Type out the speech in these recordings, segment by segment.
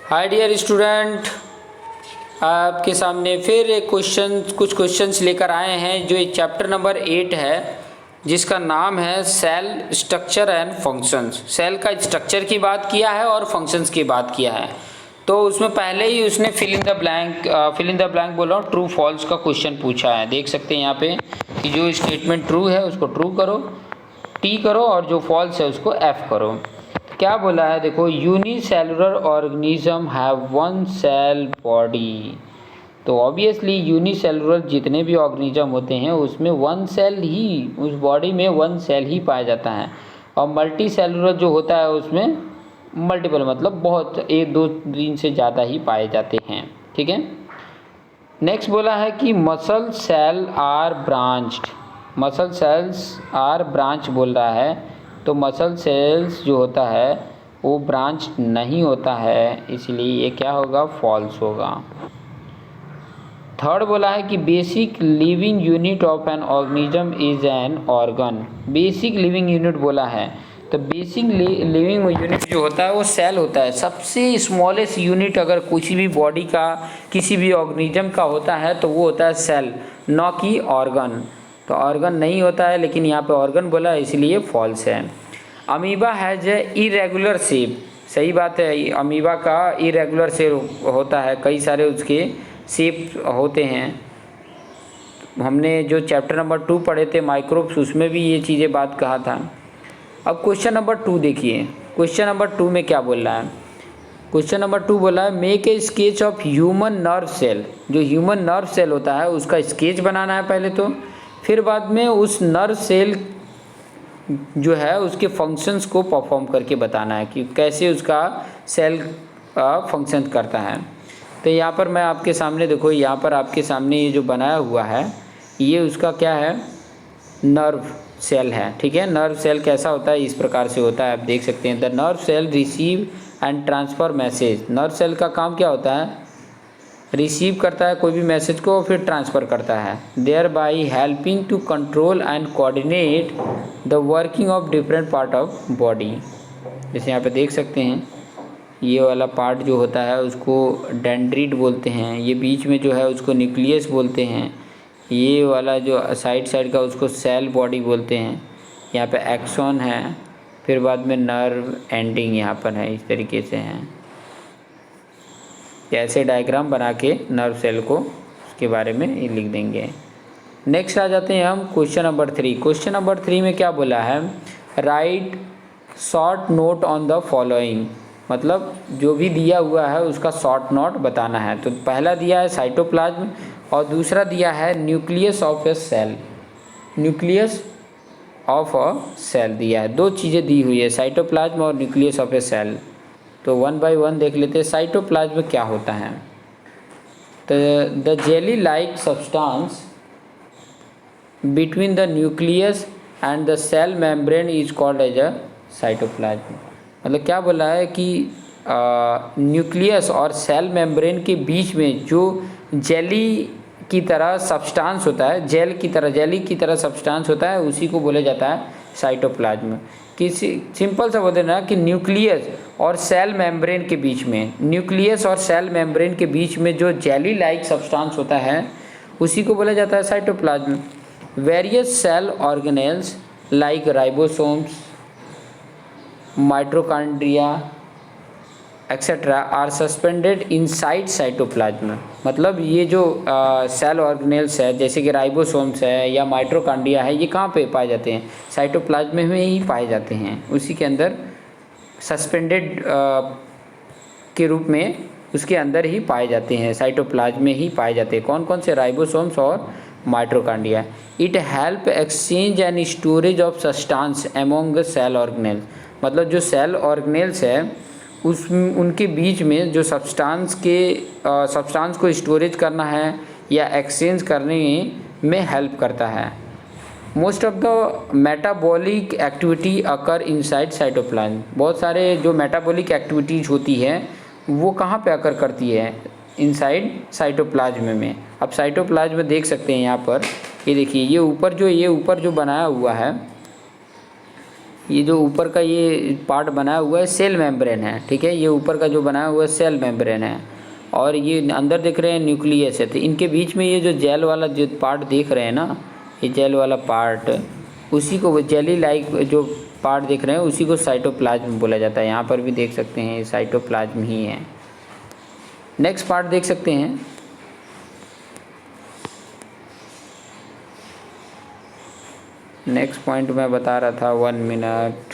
Hi dear student, आपके सामने फिर एक कुछ क्वेश्चंस लेकर आए हैं जो चैप्टर नंबर 8 है, जिसका नाम है cell structure and functions. Cell का स्ट्रक्चर की बात किया है और फंक्शंस की बात किया है। तो उसमें पहले ही उसने फिल इन द ब्लैंक बोल रहा हूँ, ट्रू फॉल्स का क्वेश्चन पूछा है। देख सकते हैं यहाँ पे कि जो स्टेटमेंट ट्रू है उसको ट्रू करो, टी करो, और जो फॉल्स है उसको एफ करो। क्या बोला है देखो, unicellular organism have one cell body. तो ऑब्वियसली यूनिसेलुलर जितने भी ऑर्गेनिज्म होते हैं उसमें वन सेल ही, उस बॉडी में वन सेल ही पाया जाता है। और मल्टी सेलुलर जो होता है उसमें मल्टीपल मतलब बहुत, एक दो तीन से ज़्यादा ही पाए जाते हैं। ठीक है। नेक्स्ट बोला है कि muscle cell are branched. Muscle cells are branch बोल रहा है, तो मसल सेल्स जो होता है वो ब्रांच नहीं होता है, इसलिए ये क्या होगा, फॉल्स होगा। थर्ड बोला है कि basic living unit of an organism is an organ. Basic living unit बोला है, तो बेसिक लिविंग यूनिट जो होता है वो सेल होता है। सबसे स्मॉलेस्ट यूनिट अगर कुछ भी बॉडी का, किसी भी ऑर्गेनिज्म का होता है तो वो होता है सेल, न कि ऑर्गन। तो ऑर्गन नहीं होता है, लेकिन यहाँ पे ऑर्गन बोला है इसलिए फॉल्स है। Amoeba has a irregular shape. सही बात है, अमीबा का इरेगुलर शेप होता है, कई सारे उसके शेप होते हैं। हमने जो चैप्टर नंबर 2 पढ़े थे माइक्रोब्स, उसमें भी ये चीज़ें बात कहा था। अब क्वेश्चन नंबर 2 देखिए, क्वेश्चन नंबर 2 में क्या बोल रहा है। क्वेश्चन नंबर 2 बोला है make a sketch of human nerve cell. जो ह्यूमन नर्व सेल होता है उसका स्केच बनाना है पहले तो, फिर बाद में उस नर्व सेल जो है उसके फंक्शंस को परफॉर्म करके बताना है कि कैसे उसका सेल फंक्शन करता है। तो यहाँ पर मैं आपके सामने देखो, यहाँ पर आपके सामने ये जो बनाया हुआ है ये उसका क्या है, नर्व सेल है। ठीक है। नर्व सेल कैसा होता है, इस प्रकार से होता है, आप देख सकते हैं। The nerve cell receive and transfer message. Nerve cell का काम क्या होता है, रिसीव करता है कोई भी मैसेज को, फिर ट्रांसफ़र करता है। Thereby helping to control and coordinate the working of different part of body. जैसे यहाँ पे देख सकते हैं ये वाला पार्ट जो होता है उसको डेंड्रिट बोलते हैं, ये बीच में जो है उसको न्यूक्लियस बोलते हैं, ये वाला जो साइड का उसको सेल बॉडी बोलते हैं। यहाँ पे एक्सॉन है, फिर बाद में नर्व एंडिंग यहाँ पर है, इस तरीके से हैं। ऐसे डायग्राम बना के नर्व सेल को उसके बारे में लिख देंगे। नेक्स्ट आ जाते हैं हम क्वेश्चन नंबर 3। क्वेश्चन नंबर 3 में क्या बोला है, right short note on the following. मतलब जो भी दिया हुआ है उसका शॉर्ट नोट बताना है। तो पहला दिया है साइटोप्लाज्म और दूसरा दिया है nucleus of a cell. Nucleus of a cell दिया है, दो चीज़ें दी हुई है, साइटोप्लाज्म और न्यूक्लियस ऑफ ए सेल। तो 1 बाय 1 देख लेते हैं। साइटोप्लाज्म क्या होता है, तो the jelly like substance between the nucleus and the cell membrane is called as a cytoplasm. मतलब क्या बोला है कि न्यूक्लियस और सेल मेम्ब्रेन के बीच में जो जेली की तरह सब्सटेंस होता है, जेली की तरह सब्सटेंस होता है, उसी को बोला जाता है साइटोप्लाज्म। किसी सिंपल सा बोल देना कि न्यूक्लियस और सेल मेम्ब्रेन के बीच में, न्यूक्लियस और सेल मेम्ब्रेन के बीच में जो जेली लाइक सब्सटेंस होता है उसी को बोला जाता है cytoplasm. Various cell organelles like ribosomes, mitochondria etcetera are suspended inside cytoplasm. मतलब ये जो सेल ऑर्गेनेल्स है जैसे कि राइबोसोम्स है या माइटोकॉन्ड्रिया है, ये कहाँ पे पाए जाते हैं, साइटोप्लाज्म में ही पाए जाते हैं। उसी के अंदर सस्पेंडेड के रूप में उसके अंदर ही पाए जाते हैं, साइटोप्लाज्म में ही पाए जाते हैं। कौन कौन से, राइबोसोम्स और mitochondria. It help exchange and storage of substance among cell organelles. मतलब जो सेल ऑर्गेनेल्स है उनके बीच में जो सब्सटेंस को स्टोरेज करना है या एक्सचेंज करने में हेल्प करता है। Most of the metabolic activity occur inside cytoplasm. बहुत सारे जो मेटाबॉलिक एक्टिविटीज़ होती है वो कहाँ पे अकर करती है, इनसाइड साइटोप्लाज्म में। अब साइटोप्लाज्म देख सकते हैं यहाँ पर, ये देखिए ये ऊपर जो बनाया हुआ है ये जो ऊपर का ये पार्ट बनाया हुआ है सेल मेम्ब्रेन है, ठीक है। ये ऊपर का जो बनाया हुआ है सेल मेम्ब्रेन है, और ये अंदर देख रहे हैं न्यूक्लियस है। तो इनके बीच में ये जो जेल वाला जो पार्ट देख रहे हैं ना, ये जेल वाला पार्ट, उसी को जेली लाइक जो पार्ट देख रहे हैं उसी को साइटोप्लाज्म बोला जाता है। यहाँ पर भी देख सकते हैं ये साइटोप्लाज्म ही है। नेक्स्ट पार्ट देख सकते हैं, नेक्स्ट पॉइंट मैं बता रहा था, 1 मिनट,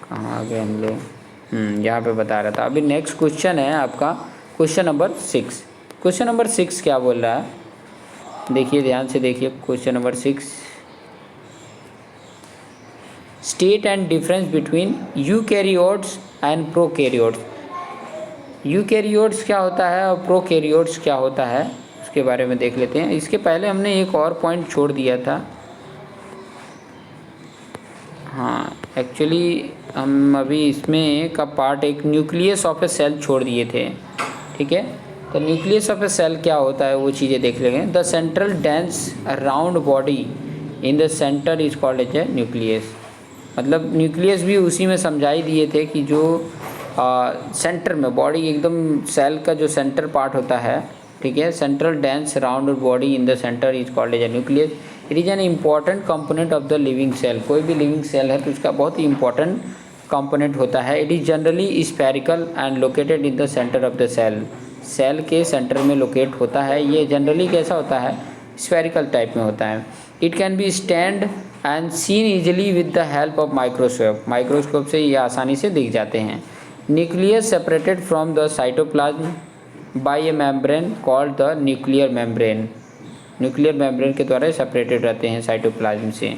कहाँ आ गए हम लोग, यहाँ पे बता रहा था। अभी नेक्स्ट क्वेश्चन है आपका क्वेश्चन नंबर 6। क्वेश्चन नंबर 6 क्या बोल रहा है, देखिए ध्यान से देखिए। Question number 6, state and difference between eukaryotes and prokaryotes. Eukaryotes क्या होता है और प्रोकैरियोट्स क्या होता है, उसके बारे में देख लेते हैं। इसके पहले हमने एक और पॉइंट छोड़ दिया था, हाँ एक्चुअली हम अभी इसमें का पार्ट एक न्यूक्लियस ऑफ ए सेल छोड़ दिए थे, ठीक है। तो न्यूक्लियस ऑफ ए सेल क्या होता है वो चीज़ें देख लेंगे। The central dense round body in the centre is called as a nucleus. मतलब न्यूक्लियस भी उसी में समझाई दिए थे कि जो सेंटर में बॉडी एकदम सेल का जो सेंटर पार्ट होता है, ठीक है, central dense round body in the centre is called as a nucleus. It is an important component of the living cell. कोई भी लिविंग सेल है तो उसका बहुत ही इंपॉर्टेंट कंपोनेंट होता है। It is generally spherical and located in the centre of the cell. Cell के centre में लोकेट होता है। ये जनरली कैसा होता है, स्फेरिकल टाइप में होता है। It can be stand and seen easily with the help of microscope. Microscope से ये आसानी से दिख जाते हैं। Nucleus separated from the cytoplasm by a membrane called the nuclear membrane. Nuclear membrane के द्वारा सेपरेटेड रहते हैं साइटोप्लाज्म से।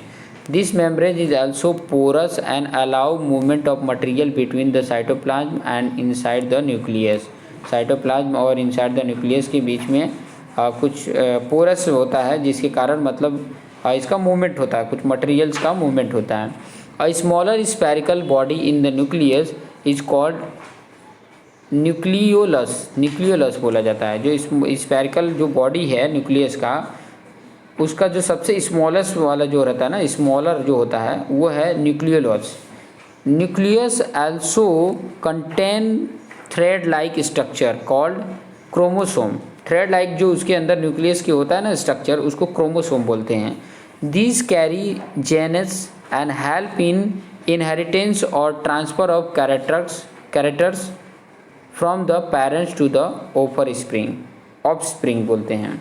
This membrane is also porous and allow movement of material between the cytoplasm and inside the nucleus. Cytoplasm और inside the nucleus के बीच में कुछ पोरस होता है, जिसके कारण मतलब इसका मूवमेंट होता है, कुछ मटेरियल्स का मूवमेंट होता है। A smaller spherical body in the nucleus is called nucleolus. Nucleolus बोला जाता है। जो स्फेरिकल जो बॉडी है न्यूक्लियस का, उसका जो सबसे स्मॉलेस्ट वाला जो रहता है ना, स्मॉलर जो होता है वो है nucleolus. Nucleus also contain thread like structure called chromosome. Thread like जो उसके अंदर न्यूक्लियस की होता है ना स्ट्रक्चर, उसको क्रोमोसोम बोलते हैं। These carry genes and help in inheritance or transfer of characters from the parents to the offspring. Offspring बोलते हैं।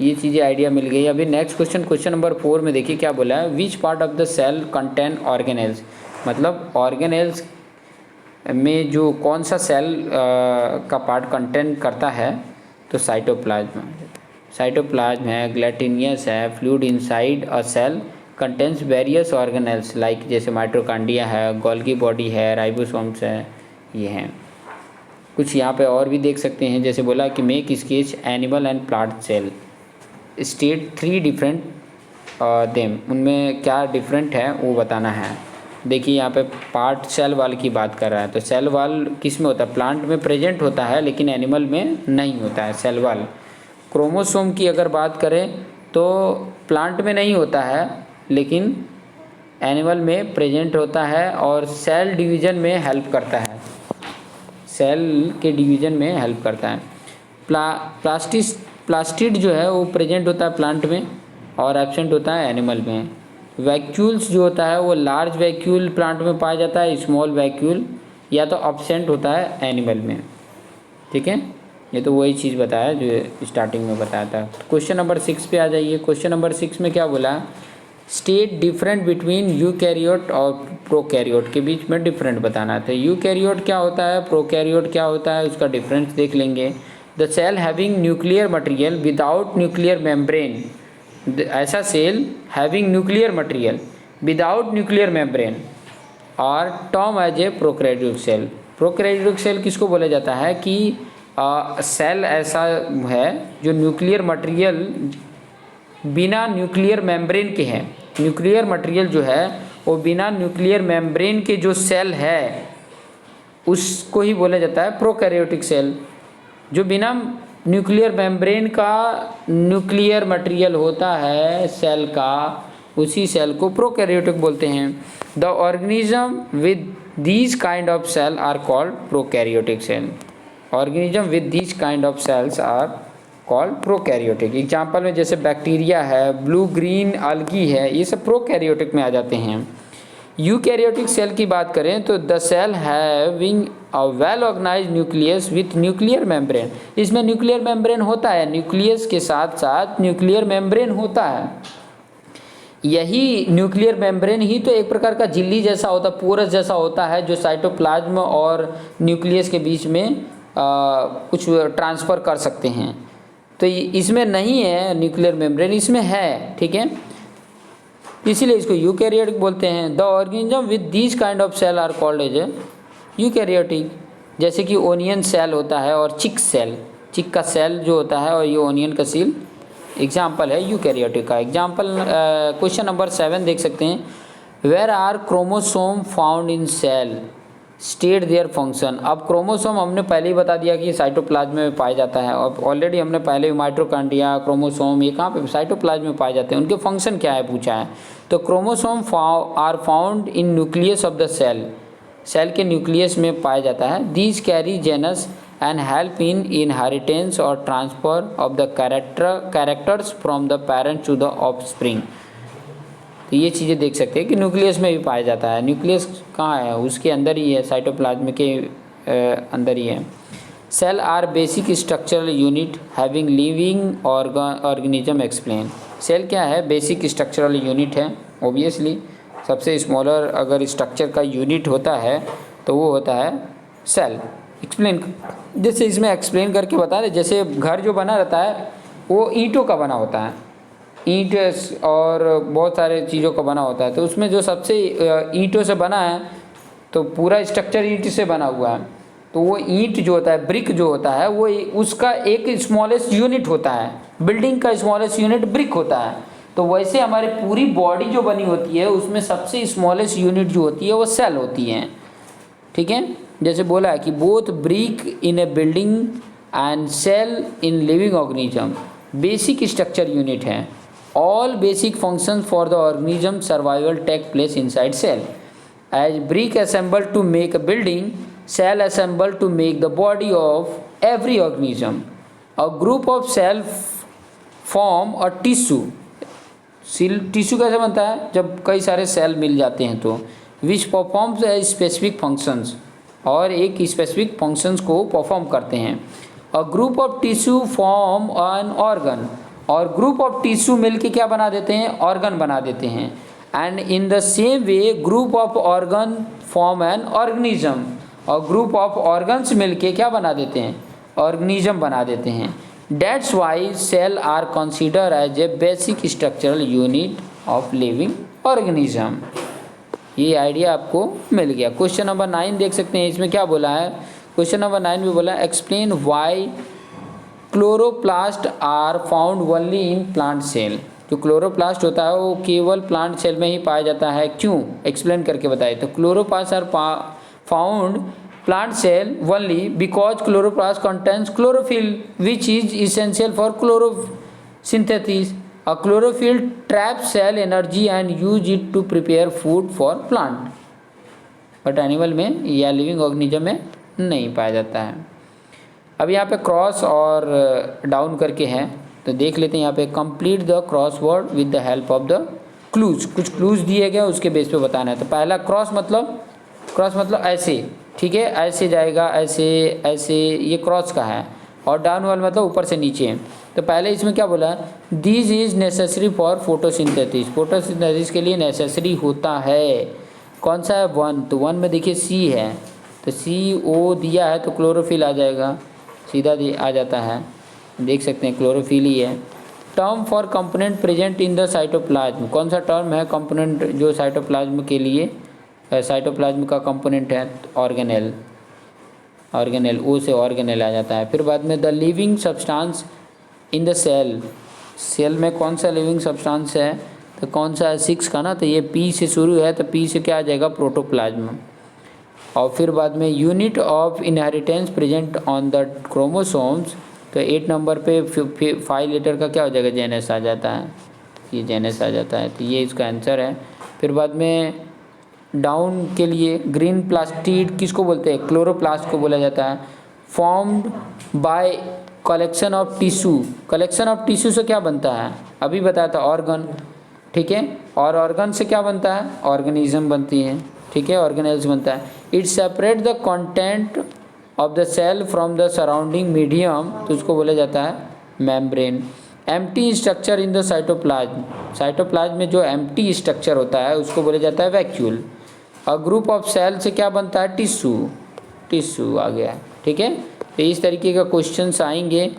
ये चीज़ें आइडिया मिल गई। अभी नेक्स्ट क्वेश्चन, क्वेश्चन नंबर 4 में देखिए क्या बोला है। Which part of the cell contain organelles. मतलब ऑर्गेनेल्स में जो कौन सा सेल का पार्ट कंटेन करता है, तो साइटोप्लाज्म। साइटोप्लाज्म है, ग्लैटिनियस है, fluid inside a cell contains various organelles like जैसे माइटोकॉन्ड्रिया है, गोल्गी बॉडी है, राइबोसोम्स है, ये हैं। कुछ यहाँ पे और भी देख सकते हैं, जैसे बोला कि make sketch animal and plant cell, state 3 different them. उनमें क्या डिफरेंट है वो बताना है। देखिए यहाँ पे पार्ट सेल वाल की बात कर रहा है, तो सेल वाल किस में होता है, प्लांट में प्रेजेंट होता है लेकिन एनिमल में नहीं होता है सेल वाल। क्रोमोसोम की अगर बात करें तो प्लांट में नहीं होता है लेकिन एनिमल में प्रेजेंट होता है और सेल डिवीज़न में हेल्प करता है, सेल के डिवीज़न में हेल्प करता है। प्लास्टिड जो है वो प्रेजेंट होता है प्लांट में और एब्सेंट होता है एनिमल में। वैक्यूल्स जो होता है वो लार्ज वैक्यूल प्लांट में पाया जाता है, स्मॉल वैक्यूल या तो एब्सेंट होता है एनिमल में, ठीक है। ये तो वही चीज़ बताया जो स्टार्टिंग में बताया था। क्वेश्चन नंबर 6 पे आ जाइए। क्वेश्चन नंबर 6 में क्या बोला, स्टेट डिफरेंट बिटवीन यूकैरियोट और प्रोकैरियोट। के बीच में डिफरेंट बताना था। यूकैरियोट क्या होता है, प्रोकैरियोट क्या होता है, उसका डिफरेंस देख लेंगे। The cell having nuclear material without nuclear membrane. ऐसा cell having nuclear material without nuclear membrane are term as a prokaryotic cell. Prokaryotic cell किसको बोला जाता है कि सेल ऐसा है जो न्यूक्लियर मटेरियल बिना न्यूक्लियर मेम्ब्रेन के हैं। न्यूक्लियर मटेरियल जो है वो बिना न्यूक्लियर मेम्ब्रेन के जो सेल है उसको ही बोला जाता है प्रोकैरियोटिक सेल। जो बिना न्यूक्लियर मेम्ब्रेन का न्यूक्लियर मटेरियल होता है सेल का, उसी सेल को प्रोकैरियोटिक बोलते हैं। The organism with these kind of cell are called prokaryotic cell. Organism with these kind of cells are called prokaryotic. Example में जैसे बैक्टीरिया है, ब्लू ग्रीन अलगी है, ये सब प्रोकैरियोटिक में आ जाते हैं। यूकैरियोटिक सेल की बात करें तो the cell having a well organised nucleus with nuclear membrane. इसमें न्यूक्लियर मेम्ब्रेन होता है, न्यूक्लियस के साथ साथ न्यूक्लियर मेम्ब्रेन होता है। यही न्यूक्लियर मेम्ब्रेन ही तो एक प्रकार का झिल्ली जैसा होता है, पोरस जैसा होता है, जो साइटोप्लाज्म और न्यूक्लियस के बीच में कुछ ट्रांसफ़र कर सकते हैं। तो इसमें नहीं है न्यूक्लियर मेम्ब्रेन, इसमें है, ठीक है, इसीलिए इसको यूकैरियोटिक बोलते हैं। The organism with these kind of cell are called as eukaryotic. जैसे कि ओनियन सेल होता है और चिक सेल, चिक का सेल जो होता है और ये ओनियन का सील एग्जाम्पल है यूकैरियोटिक का। एग्जाम्पल क्वेश्चन नंबर 7 देख सकते हैं। Where are chromosome found in cell, state their function. अब क्रोमोसोम हमने पहले ही बता दिया कि साइटोप्लाज्म में पाया जाता है, और ऑलरेडी हमने पहले माइटोकॉन्ड्रिया, क्रोमोसोम, ये कहाँ पे साइटोप्लाज्म में पाए जाते हैं, उनके फंक्शन क्या है पूछा है। तो chromosome are found in nucleus of the cell, cell के न्यूक्लियस में पाया जाता है। These carry genes and help in inheritance or transfer of the characters from the parents to the offspring. तो ये चीज़ें देख सकते हैं कि न्यूक्लियस में भी पाया जाता है। न्यूक्लियस कहाँ है, उसके अंदर ही है, साइटोप्लाज्म के अंदर ही है। Cell are basic structural unit having living organism explain. Cell क्या है, बेसिक स्ट्रक्चरल यूनिट है। ओबियसली सबसे स्मॉलर अगर स्ट्रक्चर का यूनिट होता है तो वो होता है सेल। एक्सप्लेन, जैसे इसमें एक्सप्लेन करके बता रहे, जैसे घर जो बना रहता है वो ईंटों का बना होता है, ईंट और बहुत सारे चीज़ों का बना होता है। तो उसमें जो सबसे ईंटों से बना है तो पूरा स्ट्रक्चर ईंट से बना हुआ है। तो वो ईंट जो होता है, ब्रिक जो होता है, वो उसका एक स्मॉलेस्ट यूनिट होता है। बिल्डिंग का स्मॉलेस्ट यूनिट ब्रिक होता है। तो वैसे हमारी पूरी बॉडी जो बनी होती है उसमें सबसे स्मॉलेस्ट यूनिट जो होती है वो सेल होती है, ठीक है। जैसे बोला है कि both brick in a building and cell in living organism basic structure unit है। All basic functions for the organism survival take place inside cell. As brick assemble to make a building, cell assemble to make the body of every organism. A group of cells form a tissue. Tissue कैसे बनता है, जब कई सारे cell मिल जाते हैं तो which performs a specific functions, और एक स्पेसिफिक फंक्शंस को परफॉर्म करते हैं। A group of tissue form an organ. और ग्रुप ऑफ टिश्यू मिलके क्या बना देते हैं, ऑर्गन बना देते हैं। And in the same way group of organ form an organism, और ग्रुप ऑफ ऑर्गन्स मिलके क्या बना देते हैं, ऑर्गेनिज्म बना देते हैं। That's why cell are consider as a basic structural unit of living organism. ये आइडिया आपको मिल गया। क्वेश्चन नंबर 9 देख सकते हैं, इसमें क्या बोला है। क्वेश्चन नंबर 9 में बोला explain why chloroplast are found only in plant cell. जो क्लोरोप्लास्ट होता है वो केवल प्लांट सेल में ही पाया जाता है, क्यों, एक्सप्लेन करके बताइए। तो chloroplast are found plant cell only because chloroplast contains chlorophyll which is essential for chlorosynthesis. Uh chlorophyll trap cell energy and use it to prepare food for plant, but animal में या living organism में नहीं पाया जाता है। अब यहाँ पे क्रॉस और डाउन करके हैं, तो देख लेते हैं यहाँ पे complete the crossword with the help of the clues. कुछ क्लूज दिए गए उसके बेस पे बताना है। तो पहला क्रॉस मतलब ऐसे, ठीक है, ऐसे जाएगा, ऐसे ऐसे, ये क्रॉस का है। और डाउन वाल मतलब ऊपर से नीचे। तो पहले इसमें क्या बोला, this is necessary for photosynthesis, photosynthesis के लिए नेसेसरी होता है। कौन सा है, 1। तो 1 में देखिए सी है, तो CO दिया है तो क्लोरोफिल आ जाएगा, सीधा आ जाता है, देख सकते हैं क्लोरोफिल ही है। Term for component present in the cytoplasm, कौन सा टर्म है कंपोनेंट जो साइटोप्लाज्म के लिए, साइटोप्लाज्म का कंपोनेंट है, ऑर्गेनेल, ऑर्गेनेल, ओ से ऑर्गेनेल आ जाता है। फिर बाद में the living substance in the cell, cell में कौन सा लिविंग सब्सटेंस है, तो कौन सा है, 6 का ना, तो ये P से शुरू है, तो P से क्या आ जाएगा, प्रोटोप्लाज्म। और फिर बाद में unit of inheritance present on the chromosomes, तो 8 नंबर पे 5 लेटर का क्या हो जाएगा, जेनस आ जाता है। ये जेनस आ जाता है, तो ये इसका आंसर है। फिर बाद में डाउन के लिए ग्रीन प्लास्टिड किसको बोलते हैं, क्लोरोप्लास्ट को बोला जाता है। Formed by collection of tissue, collection of tissue से क्या बनता है, अभी बताया था ऑर्गन, ठीक है। और ऑर्गन से क्या बनता है, ऑर्गेनिज्म बनती है, ठीक है, ऑर्गेनेल्स बनता है। It separate the content of the cell from the surrounding medium, तो उसको बोला जाता है membrane. Empty structure in the cytoplasm, cytoplasm में जो एम्प्टी स्ट्रक्चर होता है उसको बोला जाता है vacuole. A group of cell से क्या बनता है, टिश्यू, टिश्यू आ गया, ठीक है। तो इस तरीके का क्वेश्चंस आएंगे,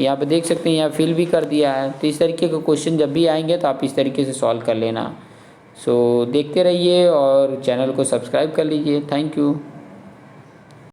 यहाँ पे देख सकते हैं, यहाँ फिल भी कर दिया है। तो इस तरीके का क्वेश्चन जब भी आएंगे तो आप इस तरीके से सॉल्व कर लेना। सो देखते रहिए और चैनल को सब्सक्राइब कर लीजिए। Thank you.